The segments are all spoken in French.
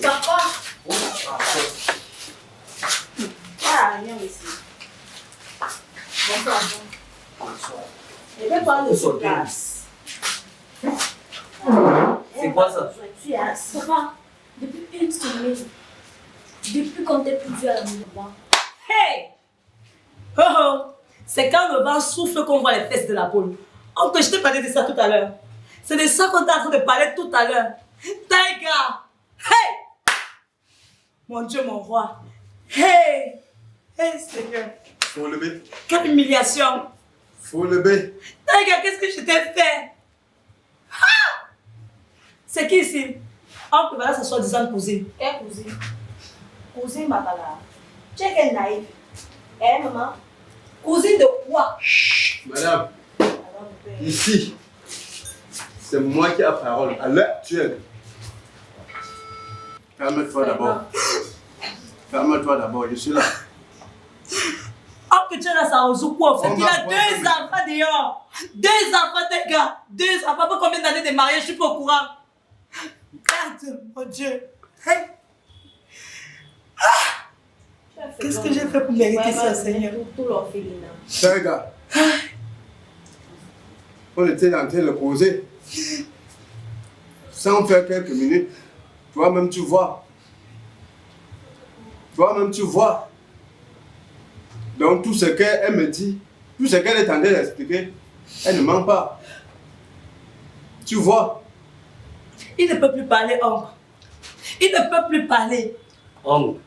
Papa. Ah, viens ici. Bonsoir. Bonsoir. Je vais prendre le place. C'est quoi ça? Papa, depuis une semaine, depuis qu'on t'est plus vu à la maison. Hey! Oh oh! C'est quand le vent souffle qu'on voit les fesses de la poule. Oh, que je t'ai parlé de ça tout à l'heure. C'est de ça qu'on est en train de parler tout à l'heure. Taïga! Hey! Mon Dieu, mon roi. Hey! Hey, Seigneur. Faut lever. Quelle humiliation. Faut lever. Taïga, qu'est-ce que je t'ai fait? Ah! C'est qui ici? On peut voilà, ça soit disant cousine. Quelle cousine? Cousine Babala. Tu es quelle naïve? Eh, maman? Cousine de quoi? Madame, ici, c'est moi qui ai la parole à l'heure actuelle. Calme-toi d'abord. Calme-toi d'abord, je suis là. Oh, que tu es là, ça résout quoi en fait? Il a 2 deux enfants dehors. 2 enfants, tes gars. 2 enfants. Pas combien d'années de mariage, je suis pas au courant. Merde, mon Dieu. Hey. Qu'est-ce que j'ai fait pour mériter ça, Seigneur? Tout l'orphelinat. Tiens, gars. On était en train de causer. Sans faire quelques minutes. Toi-même, tu vois. Toi-même, tu vois. Donc, tout ce qu'elle me dit, tout ce qu'elle est en train d'expliquer, elle ne ment pas. Tu vois. Il ne peut plus parler, oncle. Il ne peut plus parler. Oncle,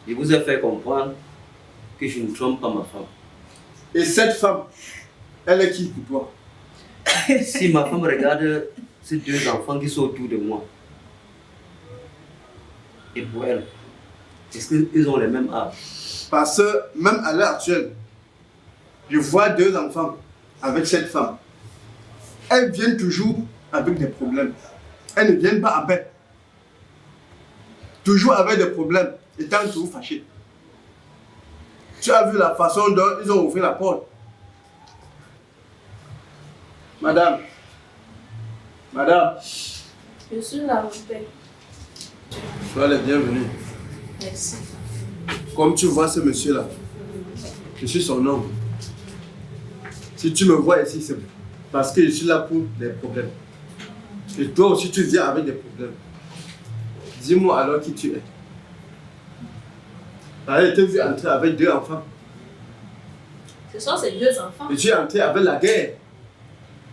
je vous ai fait comprendre que je ne trompe pas ma femme. Et cette femme, elle est qui pour toi? Si ma femme regarde ces 2 enfants qui sont autour de moi, et pour elle, est-ce qu'ils ont le même âge? Parce que même à l'heure actuelle, je vois 2 enfants avec cette femme. Elles viennent toujours avec des problèmes. Elles ne viennent pas à paix. Toujours avec des problèmes, étant toujours fâchées. Tu as vu la façon dont ils ont ouvert la porte. Madame. Madame. Je suis là, mon père. Sois le bienvenu. Merci. Comme tu vois ce monsieur-là, je suis son homme. Si tu me vois ici, c'est parce que je suis là pour des problèmes. Et toi aussi, tu viens avec des problèmes. Dis-moi alors qui tu es. Elle était vue entrer avec 2 enfants. Ce sont ces 2 enfants. Et tu es entré avec la guerre.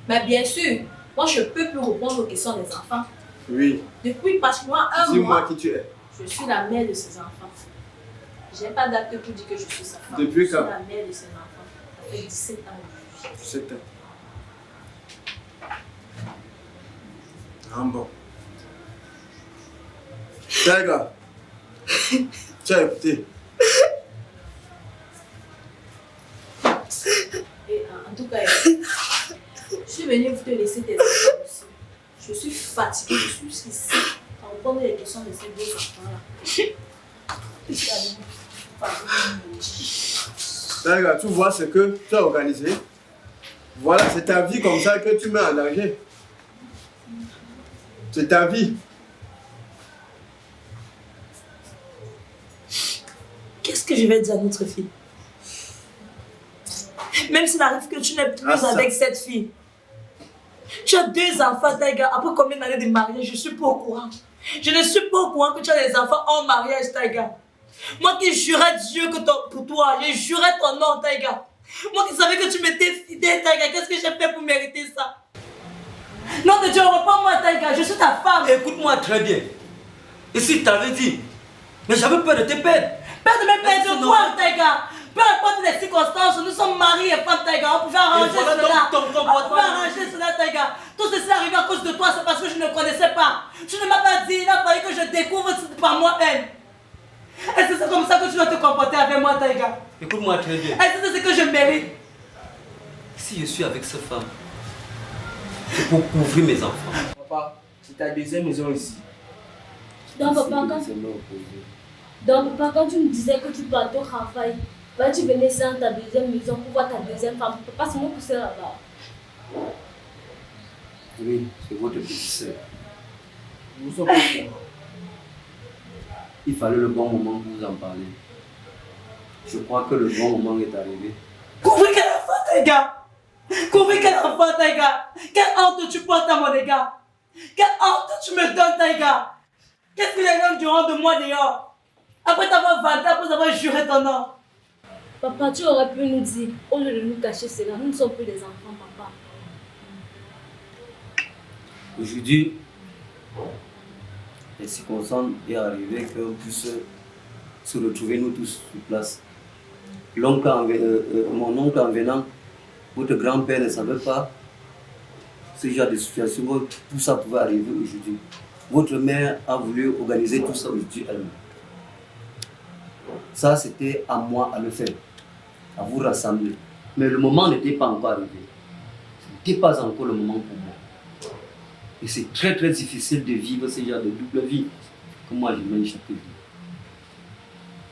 Mais bien sûr, moi je ne peux plus répondre aux questions des enfants. Oui. Depuis pratiquement un Dis-moi mois, qui tu es. je suis la mère de ces enfants. Je n'ai pas d'acte pour dire que je suis sa femme. Depuis quand? Je suis la mère de ces enfants. Ça fait 17 ans aujourd'hui. 17 ans. Ah bon. Tiens, gars. Tu as écouté. Et en tout cas, je suis venue vous te laisser tes enfants aussi. Je suis fatiguée, je suis ici à répondre les questions de ces 2 enfants-là. Tiens, gars, tu vois ce que tu as organisé. Voilà, c'est ta vie comme ça que tu mets en danger. C'est ta vie. Qu'est-ce que je vais dire à notre fille? Même s'il arrive que tu n'es plus avec cette fille. Tu as 2 enfants, Taïga. Après combien d'années de mariage, je ne suis pas au courant. Je ne suis pas au courant que tu as des enfants en mariage, Taïga. Moi qui jurais Dieu pour toi, je jurais ton nom, Taïga. Moi qui savais que tu m'étais fidèle, Taïga. Qu'est-ce que j'ai fait pour mériter ça? Non de Dieu, reprends-moi, Taïga. Je suis ta femme. Écoute-moi très bien. Et si tu t'avais dit, mais j'avais peur de te perdre. Père de mes pères de quoi, Taïga? Peu importe les circonstances, nous sommes mariés et femmes, Taïga. On pouvait arranger voilà cela. donc ton On pouvait arranger cela, Taïga. Tout ceci est arrivé à cause de toi, c'est parce que je ne connaissais pas. Tu ne m'as pas dit, il a fallu que je découvre par moi-même. Est-ce que c'est comme ça que tu dois te comporter avec moi, Taïga? Écoute-moi très bien. Est-ce que c'est ce que je mérite? Si je suis avec cette femme, c'est pour couvrir mes enfants. Papa, c'est ta 2e maison ici. Donc, papa, quand tu me disais que tu partais au travail, tu venais dans ta 2e maison pour voir ta 2e femme. Papa, c'est moi poussé là-bas. Oui, c'est votre petite sœur. Nous sommes pas au courant. Il fallait le bon moment pour vous en parler. Je crois que le bon moment est arrivé. Couvrez quel enfant, Taïga! Couvrez quel enfant, Taïga! Quelle honte tu portes à mon égard! Quelle honte tu me donnes, Taïga! Qu'est-ce que les gens diront de moi dehors? Après t'avoir vanté, après avoir juré ton nom. Papa, tu aurais pu nous dire, au lieu de nous cacher cela, nous ne sommes plus des enfants, papa. Aujourd'hui, les circonstances est arrivé qu'on puisse se retrouver nous tous sur place. Mon oncle en venant, votre grand-père ne savait pas ce genre de situation, tout ça pouvait arriver aujourd'hui. Votre mère a voulu organiser tout ça aujourd'hui elle-même. Ça, c'était à moi à le faire, à vous rassembler. Mais le moment n'était pas encore arrivé. Ce n'était pas encore le moment pour moi. Et c'est très très difficile de vivre ce genre de double vie que moi je mène chaque vie.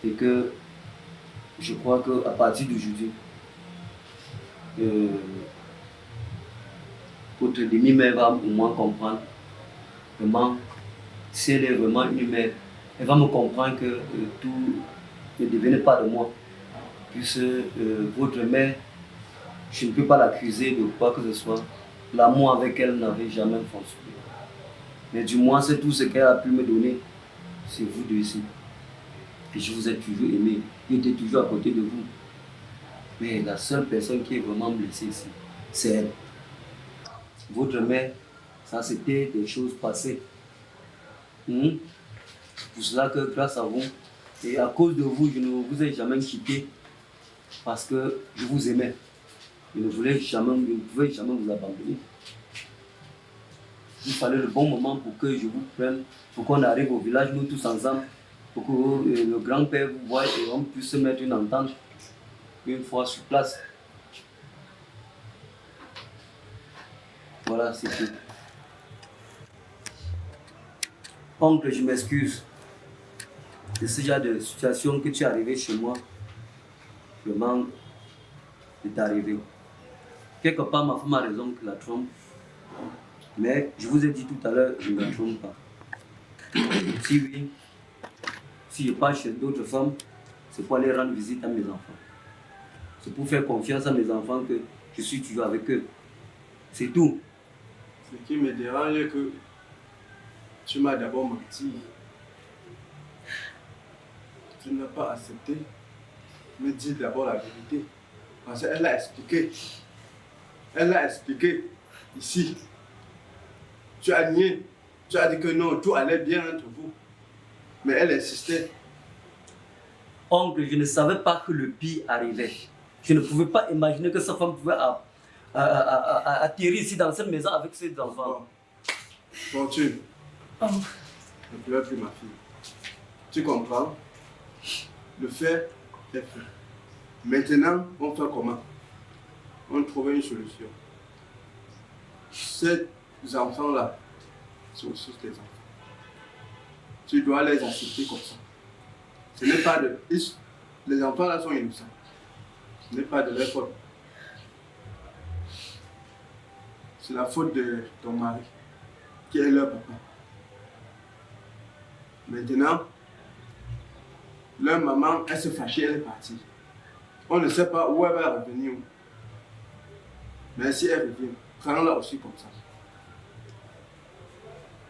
Et que je crois qu'à partir d'aujourd'hui, votre demi-mère va au moins comprendre vraiment, si elle est vraiment une mère, elle va me comprendre que tout ne devenait pas de moi. Puisque votre mère, je ne peux pas l'accuser de quoi que ce soit. L'amour avec elle n'avait jamais fonctionné. Mais du moins, c'est tout ce qu'elle a pu me donner. C'est vous deux ici. Et je vous ai toujours aimé. J'étais toujours à côté de vous. Mais la seule personne qui est vraiment blessée ici, c'est elle. Votre mère, ça c'était des choses passées. C'est pour cela que grâce à vous, et à cause de vous, je ne vous ai jamais quitté. Parce que je vous aimais. Je ne pouvais jamais vous abandonner. Il fallait le bon moment pour que je vous prenne, pour qu'on arrive au village, nous tous ensemble, pour que le grand-père vous voie et on puisse se mettre une entente une fois sur place. Voilà, c'est tout. Oncle, je m'excuse de ce genre de situation que tu es arrivé chez moi. Vraiment, c'est arrivé. Quelque part, ma femme a raison que la trompe. Mais je vous ai dit tout à l'heure, je ne la trompe pas. Si oui, si je pars chez d'autres femmes, c'est pour aller rendre visite à mes enfants. C'est pour faire confiance à mes enfants que je suis toujours avec eux. C'est tout. Ce qui me dérange est que tu m'as d'abord menti. Tu n'as pas accepté. Me dis d'abord la vérité. Parce qu'elle a expliqué. Elle a expliqué ici. Tu as nié. Tu as dit que non, tout allait bien entre vous. Mais elle insistait. Oncle, je ne savais pas que le pire arrivait. Je ne pouvais pas imaginer que sa femme pouvait atterrir ici dans cette maison avec ses enfants. Fortune, ne pleure plus ma fille. Tu comprends? Le fait est fait. Maintenant, on fait comment? On trouve une solution. Ces enfants-là sont aussi tes enfants. Tu dois les accepter comme ça. Ce n'est pas de... Les enfants-là sont innocents. Ce n'est pas de leur faute. C'est la faute de ton mari, qui est leur papa. Maintenant, leur maman, elle s'est fâchée, elle est partie. On ne sait pas où elle va revenir. Mais si elle revient, prends-la aussi comme ça.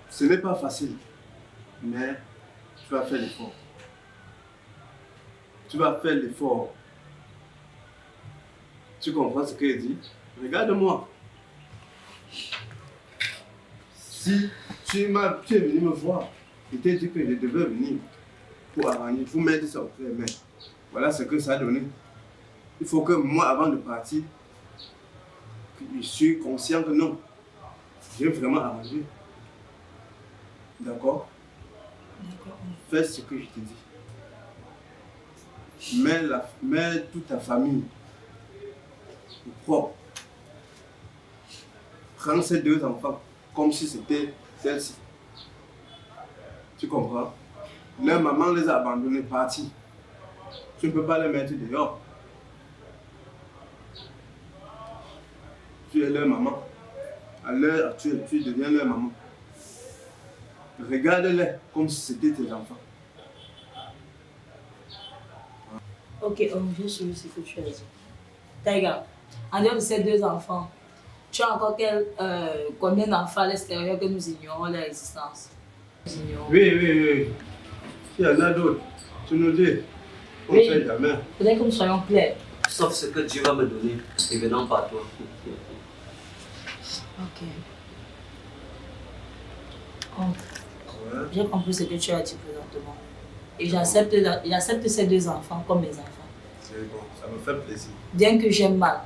Ce n'est pas facile, mais tu vas faire l'effort. Tu vas faire l'effort. Tu comprends ce qu'elle dit? Regarde-moi. Si tu es venu me voir, je t'ai dit que je devais venir pour arranger, pour mettre ça au clair, mais voilà ce que ça a donné. Il faut que moi, avant de partir, je suis conscient que non, j'ai vraiment arrangé. D'accord? Fais ce que je te dis. Mets toute ta famille propre. Prends ces deux enfants comme si c'était celle-ci. Tu comprends? Leur maman les a abandonnés, partis. Tu ne peux pas les mettre dehors. Tu es leur maman. À l'heure actuelle, tu deviens leur maman. regarde-les comme si c'était tes enfants. Ok, on revient sur ce que tu as dit. Taïga, en dehors de ces 2 enfants, tu as encore combien d'enfants à l'extérieur que nous ignorons leur existence? Oui. Il y en a d'autres. Tu nous dis. On ne sait jamais. Faudrait que nous soyons clairs. Sauf ce que Dieu va me donner, et venant par toi. Ok. J'ai compris ce que tu as dit présentement. Et j'accepte ces 2 enfants comme mes enfants. C'est bon, ça me fait plaisir. Bien que j'aime mal,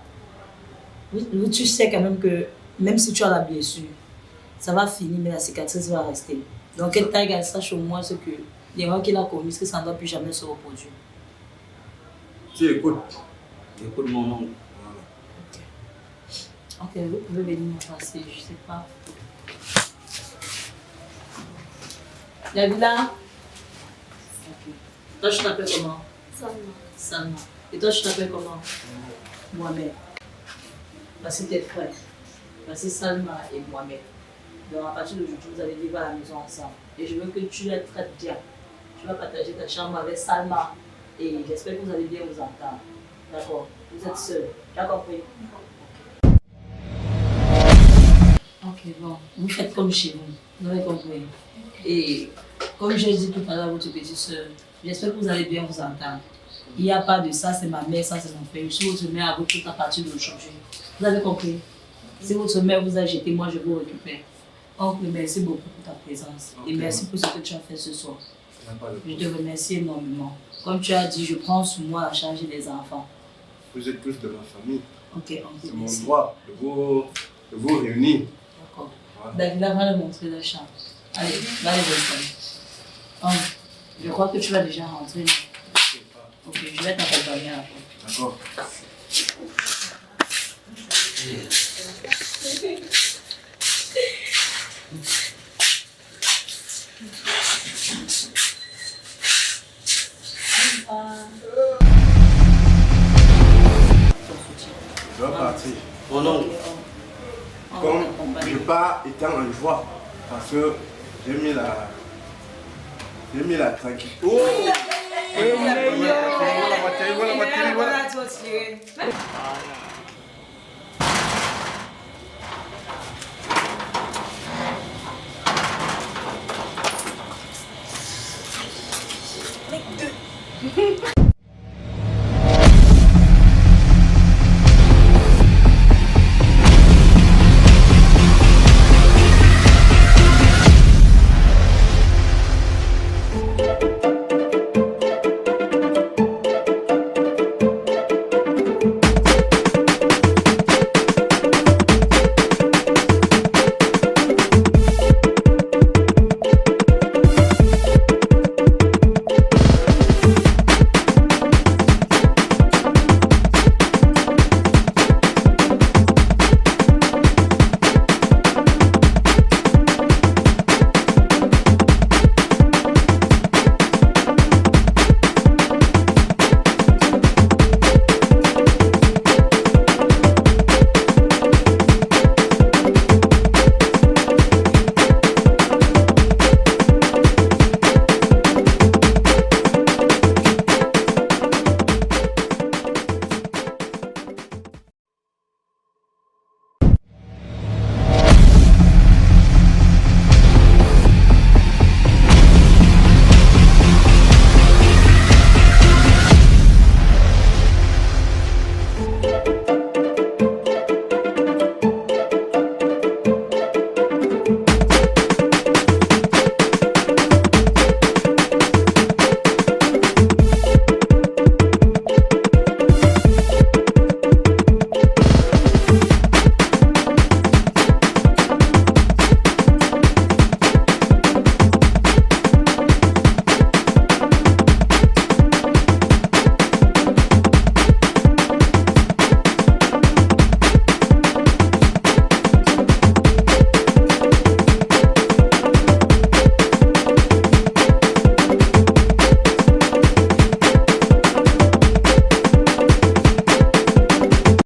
tu sais quand même que même si tu as la blessure, ça va finir, mais la cicatrice va rester. Donc, Taïga sache au moins ce que l'erreur qu'il a commise, que ça ne doit plus jamais se reproduire. Tu écoutes. Écoute mon oncle. Ok, vous pouvez venir me passer, je sais pas. Davila? Ok. Toi, tu t'appelles comment? Salma. Et toi, tu t'appelles comment? Mohamed. Voici tes frères. Voici Salma et Mohamed. Donc, à partir d'aujourd'hui, vous allez vivre à la maison ensemble. Et je veux que tu les traites bien. Tu vas partager ta chambre avec Salma. Et j'espère que vous allez bien vous entendre. D'accord? Vous êtes seuls. Tu as compris? Ok, bon. Vous faites comme chez vous. Vous avez compris. Et comme j'ai dit tout à l'heure à votre petite soeur, j'espère que vous allez bien vous entendre. Il n'y a pas de ça, c'est ma mère, ça c'est mon père. Je suis votre mère à vous toute à partir d'aujourd'hui. Vous avez compris? Si votre mère vous a jeté, moi je vous récupère. Oncle, merci beaucoup pour ta présence. Okay. Et merci pour ce que tu as fait ce soir. Je te remercie énormément. Comme tu as dit, je prends sur moi la charge des enfants. Vous êtes tous de ma famille. Ok, c'est mon droit de vous réunir. D'accord. David va le montrer la chambre. Allez, va les installer. Je crois que tu vas déjà rentrer. Ok, je vais t'accompagner à la porte. D'accord. Je dois partir. Oh non. Comme je pars étant en joie, parce que j'ai mis la tranquille. Oh! Voilà.